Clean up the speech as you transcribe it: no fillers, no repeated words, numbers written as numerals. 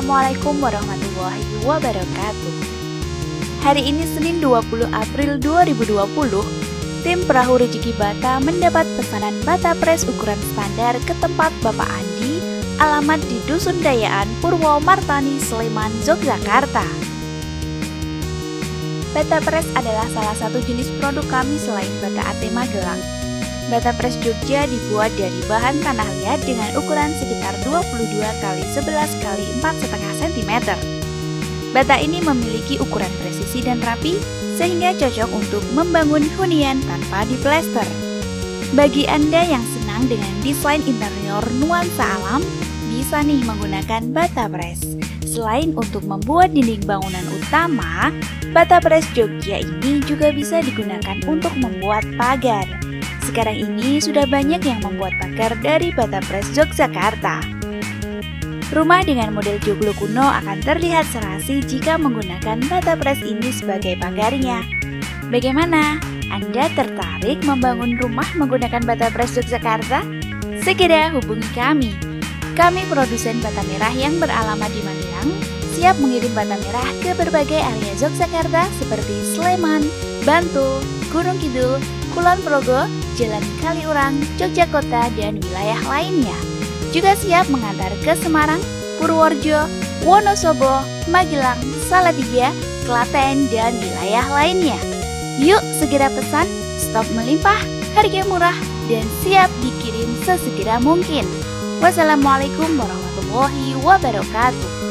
Assalamualaikum warahmatullahi wabarakatuh. Hari ini Senin 20 April 2020, tim Perahu Rezeki Bata mendapat pesanan bata pres ukuran standar ke tempat Bapak Andi, alamat di Dusun Dayaan, Purwo Martani, Sleman, Yogyakarta. Bata pres adalah salah satu jenis produk kami selain bata AT Magelang. Bata pres Jogja dibuat dari bahan tanah liat dengan ukuran sekitar 22 x 11 x 4,5 cm. Bata ini memiliki ukuran presisi dan rapi, sehingga cocok untuk membangun hunian tanpa diplester. Bagi Anda yang senang dengan desain interior nuansa alam, bisa nih menggunakan bata pres. Selain untuk membuat dinding bangunan utama, bata pres Jogja ini juga bisa digunakan untuk membuat pagar. Sekarang ini sudah banyak yang membuat pagar dari bata pres Yogyakarta. Rumah dengan model joglo kuno akan terlihat serasi jika menggunakan bata pres ini sebagai pagarnya. Bagaimana? Anda tertarik membangun rumah menggunakan bata pres Yogyakarta? Segera hubungi kami. Kami produsen bata merah yang beralamat di Magelang, siap mengirim bata merah ke berbagai area Yogyakarta seperti Sleman, Bantul, Gunung Kidul, Kulon Progo, Jalan Kaliurang, Yogyakarta, dan wilayah lainnya. Juga siap mengantar ke Semarang, Purworejo, Wonosobo, Magelang, Salatiga, Klaten, dan wilayah lainnya. Yuk segera pesan, stok melimpah, harga murah, dan siap dikirim sesegera mungkin. Wassalamualaikum warahmatullahi wabarakatuh.